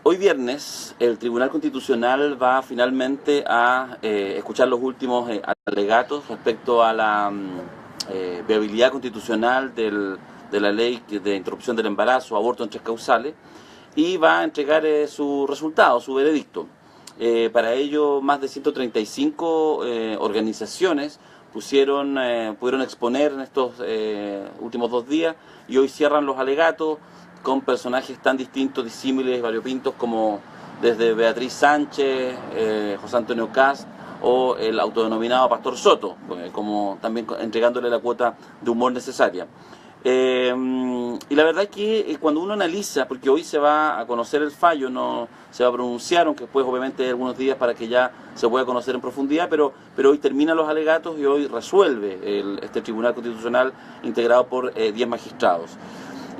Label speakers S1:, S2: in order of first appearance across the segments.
S1: Hoy viernes el Tribunal Constitucional va finalmente a escuchar los últimos alegatos respecto a la viabilidad constitucional de la ley de interrupción del embarazo, aborto en tres causales, y va a entregar su resultado, su veredicto. Para ello, más de 135 organizaciones pudieron exponer en estos últimos 2 días y hoy cierran los alegatos con personajes tan distintos, disímiles, variopintos como desde Beatriz Sánchez, José Antonio Kast o el autodenominado Pastor Soto, como también entregándole la cuota de humor necesaria. Y la verdad es que cuando uno analiza, porque hoy se va a conocer el fallo, no se va a pronunciar, aunque después obviamente hay algunos días para que ya se pueda conocer en profundidad, pero hoy terminan los alegatos y hoy resuelve este Tribunal Constitucional integrado por 10 magistrados.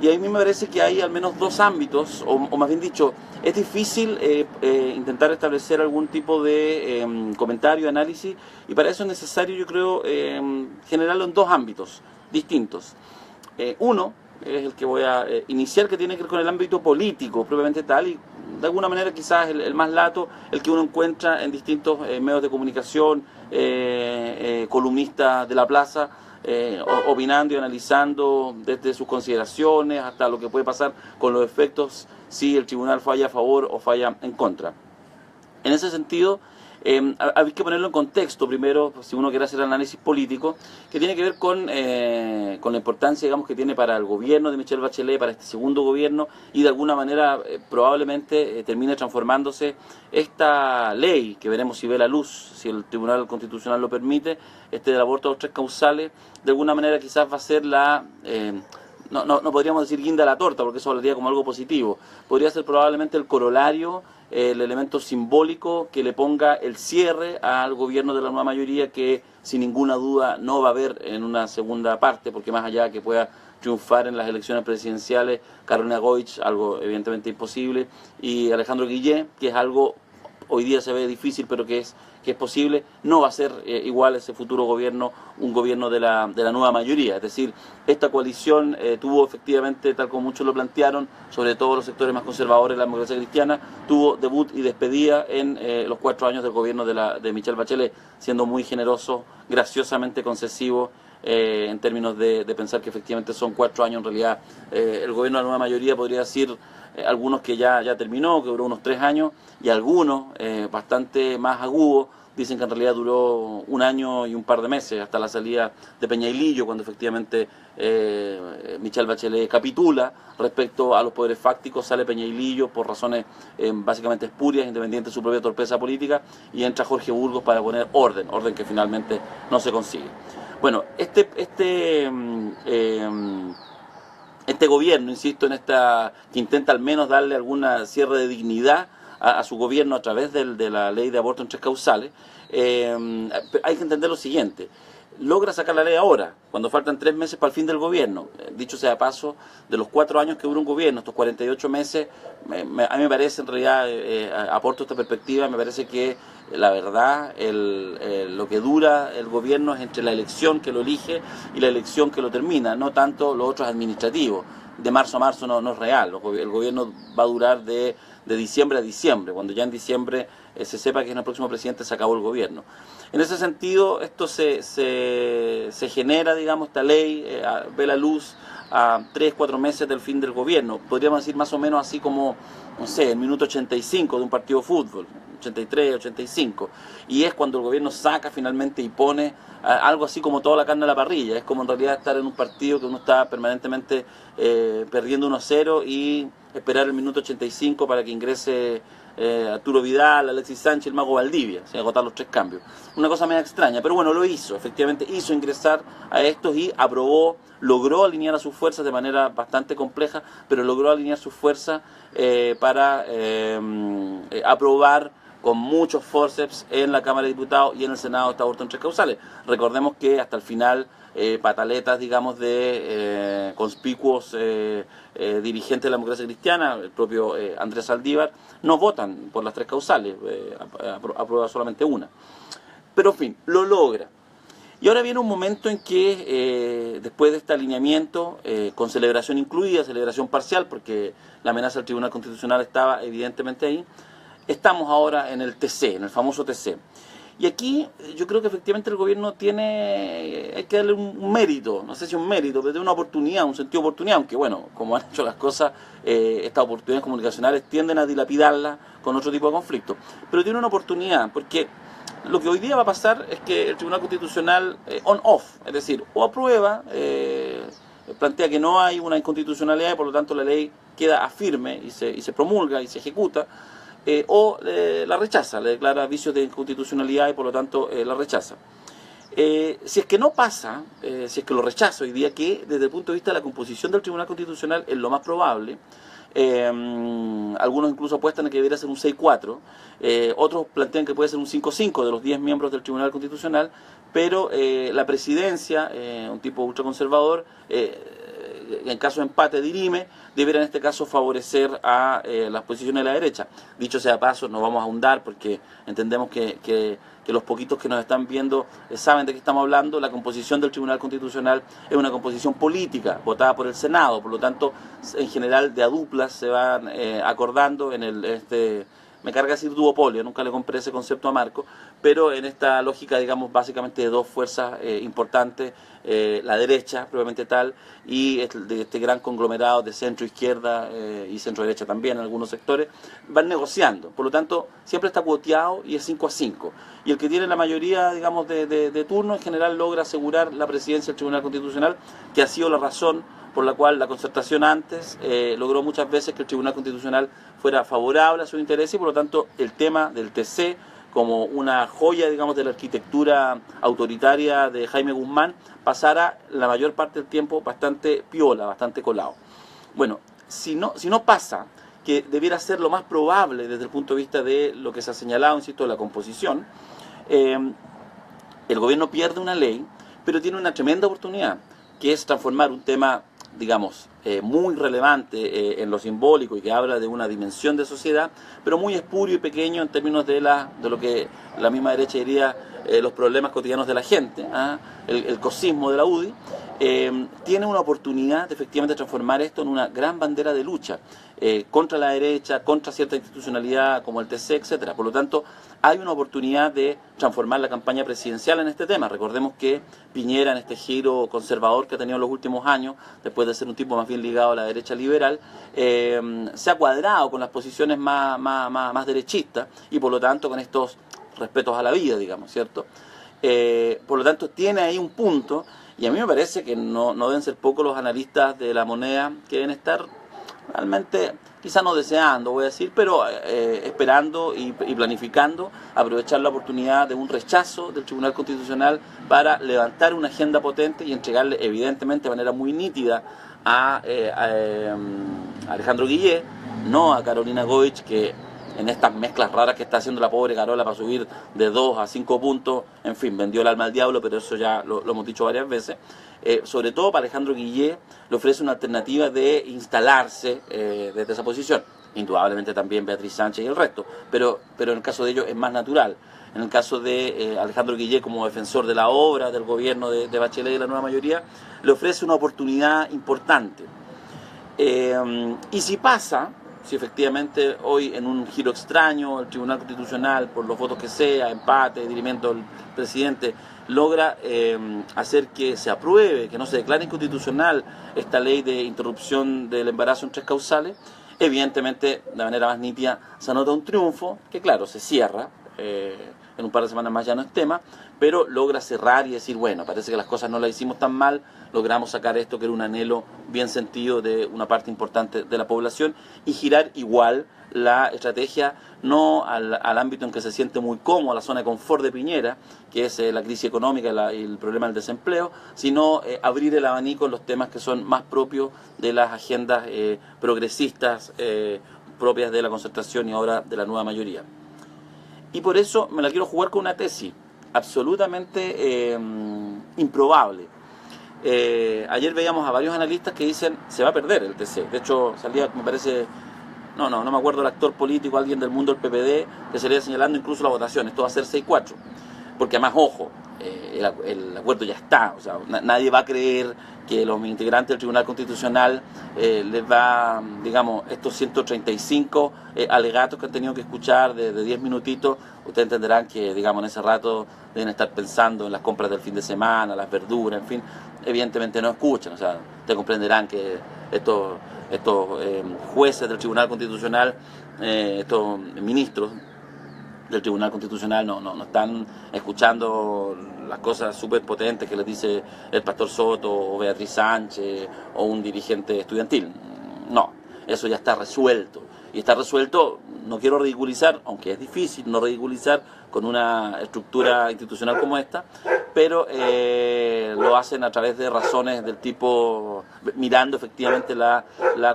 S1: Y a mí me parece que hay al menos dos ámbitos, o más bien dicho, es difícil intentar establecer algún tipo de comentario, análisis, y para eso es necesario, yo creo, generarlo en dos ámbitos distintos. Uno es el que voy a iniciar, que tiene que ver con el ámbito político, propiamente tal, y de alguna manera quizás el más lato, el que uno encuentra en distintos medios de comunicación, columnistas de la plaza, opinando y analizando desde sus consideraciones hasta lo que puede pasar con los efectos si el tribunal falla a favor o falla en contra. En ese sentido, hay que ponerlo en contexto primero, si uno quiere hacer análisis político, que tiene que ver con la importancia, digamos, que tiene para el gobierno de Michelle Bachelet, para este segundo gobierno, y de alguna manera probablemente termine transformándose esta ley, que veremos si ve la luz, si el Tribunal Constitucional lo permite, del aborto a los tres causales, de alguna manera quizás va a ser la... no podríamos decir guinda a la torta, porque eso hablaría como algo positivo. Podría ser probablemente el corolario, el elemento simbólico que le ponga el cierre al gobierno de la nueva mayoría, que sin ninguna duda no va a haber en una segunda parte, porque más allá que pueda triunfar en las elecciones presidenciales Carolina Goich, algo evidentemente imposible, y Alejandro Guillé, que es algo hoy día se ve difícil, pero que es posible, no va a ser igual ese futuro gobierno, un gobierno de la nueva mayoría. Es decir, esta coalición tuvo efectivamente, tal como muchos lo plantearon, sobre todo los sectores más conservadores de la democracia cristiana, tuvo debut y despedida en los 4 años del gobierno de Michelle Bachelet, siendo muy generoso, graciosamente concesivo, en términos de pensar que efectivamente son 4 años en realidad. El gobierno de la nueva mayoría podría decir algunos que ya terminó, que duró unos 3 años, y algunos, bastante más agudos, dicen que en realidad duró 1 año y un par de meses, hasta la salida de Peña y Lillo, cuando efectivamente Michelle Bachelet capitula respecto a los poderes fácticos, sale Peña y Lillo por razones básicamente espurias, independientes de su propia torpeza política, y entra Jorge Burgos para poner orden que finalmente no se consigue. Bueno, este gobierno, insisto, que intenta al menos darle alguna cierre de dignidad a su gobierno a través de la ley de aborto en tres causales, hay que entender lo siguiente: logra sacar la ley ahora, cuando faltan 3 meses para el fin del gobierno. Dicho sea de paso, de los 4 años que dura un gobierno, estos 48 meses, a mí me parece, en realidad, aporto esta perspectiva, me parece que la verdad, lo que dura el gobierno es entre la elección que lo elige y la elección que lo termina, no tanto los otros administrativos. De marzo a marzo no es real, el gobierno va a durar de diciembre a diciembre, cuando ya en diciembre se sepa que en el próximo presidente se acabó el gobierno. En ese sentido, esto se genera, digamos, esta ley, ve la luz a 3-4 meses del fin del gobierno. Podríamos decir más o menos así como, no sé, el minuto 85 de un partido de fútbol, 83, 85. Y es cuando el gobierno saca finalmente y pone algo así como toda la carne a la parrilla. Es como en realidad estar en un partido que uno está permanentemente perdiendo 1-0 y esperar el minuto 85 para que ingrese Arturo Vidal, Alexis Sánchez, el Mago Valdivia, sin agotar los 3 cambios. Una cosa medio extraña, pero bueno, lo hizo, efectivamente hizo ingresar a estos y aprobó, logró alinear a sus fuerzas de manera bastante compleja, pero logró alinear sus fuerzas para aprobar con muchos forceps en la Cámara de Diputados y en el Senado este aborto en tres causales. Recordemos que hasta el final pataletas, digamos, de conspicuos dirigentes de la democracia cristiana, el propio Andrés Saldívar, no votan por las 3 causales, aprueba solamente una. Pero en fin, lo logra. Y ahora viene un momento en que, después de este alineamiento, con celebración incluida, celebración parcial, porque la amenaza al Tribunal Constitucional estaba evidentemente ahí, estamos ahora en el TC, en el famoso TC. Y aquí yo creo que efectivamente el gobierno hay que darle un mérito, no sé si un mérito, pero una oportunidad, un sentido de oportunidad, aunque bueno, como han hecho las cosas, estas oportunidades comunicacionales tienden a dilapidarlas con otro tipo de conflictos. Pero tiene una oportunidad, porque lo que hoy día va a pasar es que el Tribunal Constitucional on-off, es decir, o aprueba, plantea que no hay una inconstitucionalidad y por lo tanto la ley queda firme y se promulga y se ejecuta, o la rechaza, le declara vicios de inconstitucionalidad y por lo tanto la rechaza. Si es que no pasa, si es que lo rechaza hoy día, que desde el punto de vista de la composición del Tribunal Constitucional es lo más probable, algunos incluso apuestan a que debería ser un 6-4, otros plantean que puede ser un 5-5 de los 10 miembros del Tribunal Constitucional, pero la presidencia, un tipo ultraconservador, en caso de empate dirime, debiera en este caso favorecer a las posiciones de la derecha. Dicho sea paso, no vamos a ahondar porque entendemos que los poquitos que nos están viendo saben de qué estamos hablando. La composición del Tribunal Constitucional es una composición política, votada por el Senado, por lo tanto, en general de a duplas se van acordando en me carga decir duopolio, nunca le compré ese concepto a Marco, pero en esta lógica, digamos, básicamente de dos fuerzas importantes, la derecha, probablemente tal, y de este gran conglomerado de centro-izquierda y centro-derecha también en algunos sectores, van negociando. Por lo tanto, siempre está cuoteado y es 5-5. Y el que tiene la mayoría, digamos, de turno, en general logra asegurar la presidencia del Tribunal Constitucional, que ha sido la razón por la cual la concertación antes logró muchas veces que el Tribunal Constitucional fuera favorable a su interés y por lo tanto el tema del TC como una joya, digamos, de la arquitectura autoritaria de Jaime Guzmán pasara la mayor parte del tiempo bastante piola, bastante colado. Bueno, si no pasa, que debiera ser lo más probable desde el punto de vista de lo que se ha señalado, insisto, de la composición, el gobierno pierde una ley, pero tiene una tremenda oportunidad, que es transformar un tema, digamos, muy relevante en lo simbólico y que habla de una dimensión de sociedad, pero muy espurio y pequeño en términos de lo que la misma derecha diría los problemas cotidianos de la gente, el cosismo de la UDI, tiene una oportunidad de efectivamente transformar esto en una gran bandera de lucha contra la derecha, contra cierta institucionalidad como el TC, etcétera. Por lo tanto, hay una oportunidad de transformar la campaña presidencial en este tema. Recordemos que Piñera, en este giro conservador que ha tenido en los últimos años, después de ser un tipo más bien ligado a la derecha liberal, se ha cuadrado con las posiciones más derechistas y por lo tanto con estos respetos a la vida, digamos, ¿cierto? Por lo tanto, tiene ahí un punto, y a mí me parece que no deben ser pocos los analistas de la moneda que deben estar realmente, quizá no deseando, voy a decir, pero esperando y planificando aprovechar la oportunidad de un rechazo del Tribunal Constitucional para levantar una agenda potente y entregarle, evidentemente, de manera muy nítida a Alejandro Guillé, no a Carolina Goich, que en estas mezclas raras que está haciendo la pobre Carola para subir de 2 a 5 puntos, en fin, vendió el alma al diablo, pero eso ya lo hemos dicho varias veces. Sobre todo para Alejandro Guillé le ofrece una alternativa de instalarse desde esa posición. Indudablemente también Beatriz Sánchez y el resto, pero en el caso de ellos es más natural. En el caso de Alejandro Guillé, como defensor de la obra del gobierno de Bachelet y de la nueva mayoría, le ofrece una oportunidad importante. Y si pasa, si efectivamente hoy en un giro extraño el Tribunal Constitucional, por los votos que sea, empate, dirimento del presidente, logra hacer que se apruebe, que no se declare inconstitucional esta ley de interrupción del embarazo en 3 causales, evidentemente de manera más nítida se anota un triunfo, que claro, se cierra, en un par de semanas más ya no es tema, pero logra cerrar y decir, bueno, parece que las cosas no las hicimos tan mal, logramos sacar esto que era un anhelo bien sentido de una parte importante de la población y girar igual la estrategia no al ámbito en que se siente muy cómodo, a la zona de confort de Piñera, que es la crisis económica y el problema del desempleo, sino abrir el abanico en los temas que son más propios de las agendas progresistas propias de la concertación y ahora de la nueva mayoría. Y por eso me la quiero jugar con una tesis absolutamente improbable. Ayer veíamos a varios analistas que dicen se va a perder el TC. De hecho, salía, me parece, no me acuerdo el actor político, alguien del mundo del PPD, que salía señalando incluso la votación. Esto va a ser 6-4. porque además, ojo, el acuerdo ya está, o sea, nadie va a creer que los integrantes del Tribunal Constitucional les va, digamos, estos 135 alegatos que han tenido que escuchar de 10 minutitos, ustedes entenderán que, digamos, en ese rato deben estar pensando en las compras del fin de semana, las verduras, en fin, evidentemente no escuchan, o sea, ustedes comprenderán que estos jueces del Tribunal Constitucional, estos ministros del Tribunal Constitucional no están escuchando las cosas súper potentes que les dice el Pastor Soto o Beatriz Sánchez o un dirigente estudiantil. No, eso ya está resuelto. Y está resuelto, no quiero ridiculizar, aunque es difícil no ridiculizar con una estructura institucional como esta, pero lo hacen a través de razones del tipo, mirando efectivamente la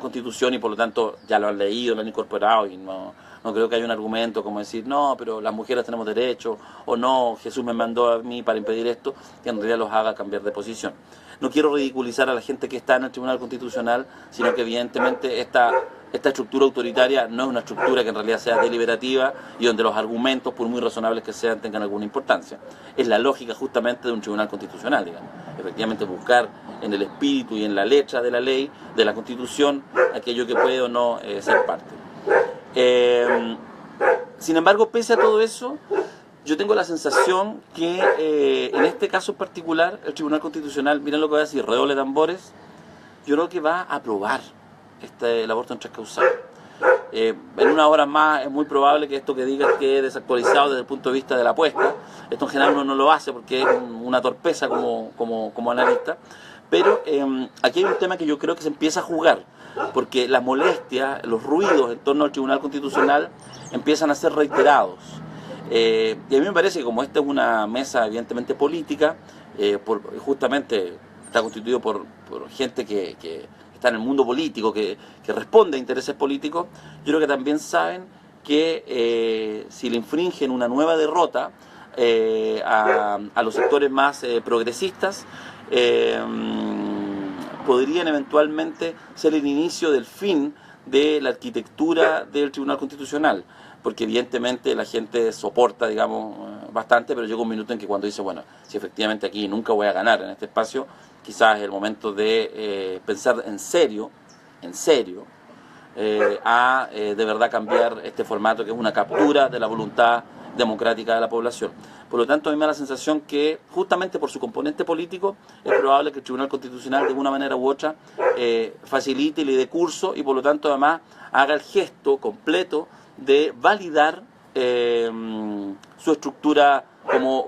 S1: Constitución y por lo tanto ya lo han leído, lo han incorporado y no creo que haya un argumento como decir, no, pero las mujeres tenemos derecho, o no, Jesús me mandó a mí para impedir esto, que en realidad los haga cambiar de posición. No quiero ridiculizar a la gente que está en el Tribunal Constitucional, sino que evidentemente esta estructura autoritaria no es una estructura que en realidad sea deliberativa y donde los argumentos, por muy razonables que sean, tengan alguna importancia. Es la lógica justamente de un Tribunal Constitucional, digamos. Efectivamente buscar en el espíritu y en la letra de la ley, de la Constitución, aquello que puede o no ser parte. Sin embargo, pese a todo eso, yo tengo la sensación que en este caso en particular, el Tribunal Constitucional, miren lo que voy a decir, redoble de tambores, yo creo que va a aprobar el aborto en 3 causales. En una hora más es muy probable que esto que diga quede desactualizado desde el punto de vista de la apuesta. Esto en general uno no lo hace porque es una torpeza como analista. Pero aquí hay un tema que yo creo que se empieza a jugar, porque las molestias, los ruidos en torno al Tribunal Constitucional empiezan a ser reiterados. Y a mí me parece que como esta es una mesa evidentemente política, justamente está constituido por gente que está en el mundo político, que responde a intereses políticos, yo creo que también saben que si le infringen una nueva derrota a los sectores más progresistas, podrían eventualmente ser el inicio del fin de la arquitectura del Tribunal Constitucional, porque evidentemente la gente soporta, digamos, bastante, pero llega un minuto en que cuando dice, bueno, si efectivamente aquí nunca voy a ganar en este espacio, quizás es el momento de pensar en serio, de verdad cambiar este formato que es una captura de la voluntad democrática de la población. Por lo tanto, a mí me da la sensación que, justamente por su componente político, es probable que el Tribunal Constitucional, de una manera u otra, facilite y le dé curso y, por lo tanto, además, haga el gesto completo de validar su estructura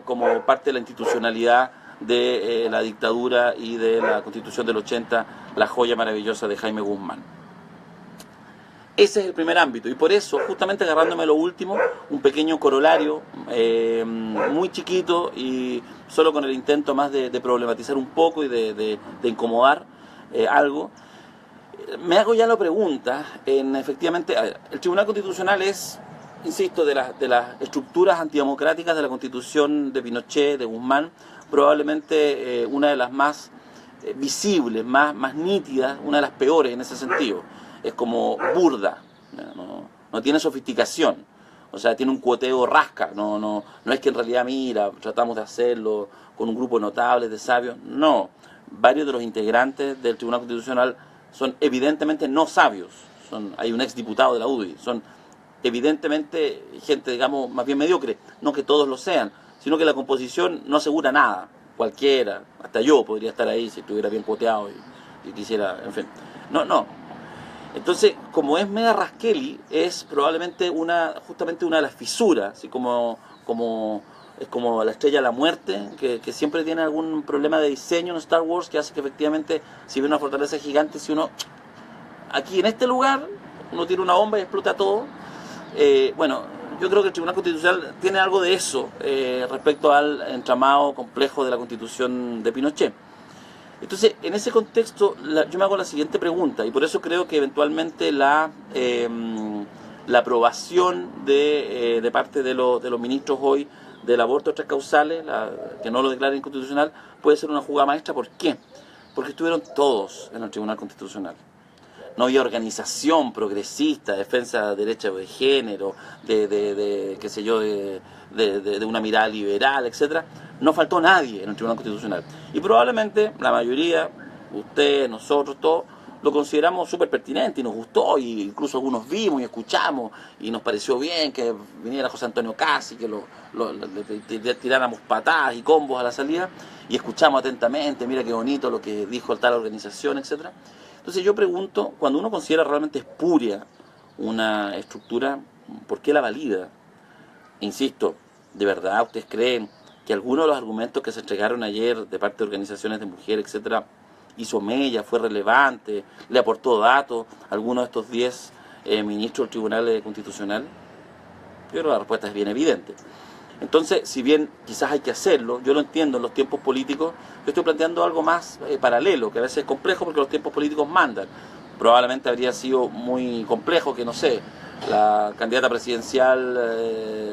S1: como parte de la institucionalidad de la dictadura y de la Constitución del 80, la joya maravillosa de Jaime Guzmán. Ese es el primer ámbito, y por eso, justamente agarrándome lo último, un pequeño corolario, muy chiquito y solo con el intento más de problematizar un poco y de incomodar algo, me hago ya la pregunta, efectivamente, el Tribunal Constitucional es, insisto, de las estructuras antidemocráticas de la Constitución de Pinochet, de Guzmán, probablemente una de las más visibles, más nítidas, una de las peores en ese sentido. Es como burda, no tiene sofisticación, o sea, tiene un cuoteo rasca, no es que en realidad, mira, tratamos de hacerlo con un grupo notable de sabios, no. Varios de los integrantes del Tribunal Constitucional son evidentemente no sabios, hay un exdiputado de la UDI, son evidentemente gente, digamos, más bien mediocre, no que todos lo sean, sino que la composición no asegura nada, cualquiera, hasta yo podría estar ahí si estuviera bien cuoteado y quisiera, en fin, no. Entonces, como es media Raskelly, es probablemente justamente una de las fisuras, así como es como la Estrella de la Muerte, que siempre tiene algún problema de diseño en Star Wars, que hace que efectivamente, si ve una fortaleza gigante, si uno, aquí en este lugar, uno tira una bomba y explota todo. Bueno, yo creo que el Tribunal Constitucional tiene algo de eso respecto al entramado complejo de la Constitución de Pinochet. Entonces, en ese contexto, yo me hago la siguiente pregunta, y por eso creo que eventualmente la aprobación de parte de los ministros hoy del aborto de 3 causales, que no lo declaren inconstitucional, puede ser una jugada maestra. ¿Por qué? Porque estuvieron todos en el Tribunal Constitucional. no había organización progresista, defensa de derechos de género, qué sé yo, de una mirada liberal, etcétera. No faltó nadie en el Tribunal Constitucional. Y probablemente la mayoría, ustedes, nosotros, todos, lo consideramos súper pertinente y nos gustó, y incluso algunos vimos y escuchamos y nos pareció bien que viniera José Antonio Casi, que le tiráramos patadas y combos a la salida, y escuchamos atentamente, mira qué bonito lo que dijo tal organización, etcétera. Entonces yo pregunto, cuando uno considera realmente espuria una estructura, ¿por qué la valida? Insisto, ¿de verdad ustedes creen que algunos de los argumentos que se entregaron ayer de parte de organizaciones de mujeres, etcétera, hizo mella, fue relevante, le aportó datos a algunos de estos 10 ministros del Tribunal Constitucional? Yo creo que la respuesta es bien evidente. Entonces, si bien quizás hay que hacerlo, yo lo entiendo en los tiempos políticos, yo estoy planteando algo más paralelo, que a veces es complejo porque los tiempos políticos mandan. Probablemente habría sido muy complejo que, no sé, la candidata presidencial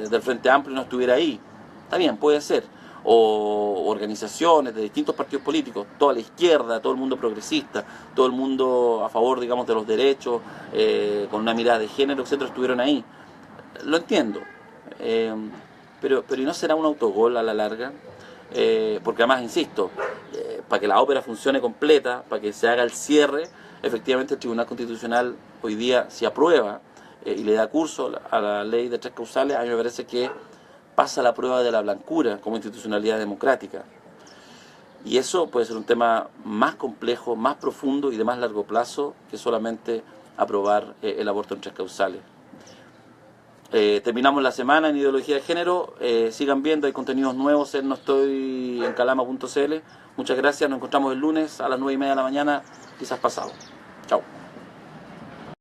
S1: del Frente Amplio no estuviera ahí. Está bien, puede ser. O organizaciones de distintos partidos políticos, toda la izquierda, todo el mundo progresista, todo el mundo a favor, digamos, de los derechos, con una mirada de género, etcétera, estuvieron ahí. Lo entiendo. Pero ¿y no será un autogol a la larga? Porque además, insisto, para que la ópera funcione completa, para que se haga el cierre, efectivamente el Tribunal Constitucional hoy día, si aprueba y le da curso a la ley de tres causales, a mí me parece que pasa la prueba de la blancura como institucionalidad democrática. Y eso puede ser un tema más complejo, más profundo y de más largo plazo que solamente aprobar el aborto en tres causales. Terminamos la semana en Ideología de Género. Sigan viendo, hay contenidos nuevos en noestoyenCalama.cl. Muchas gracias, nos encontramos el lunes a las 9:30 de la mañana, quizás pasado.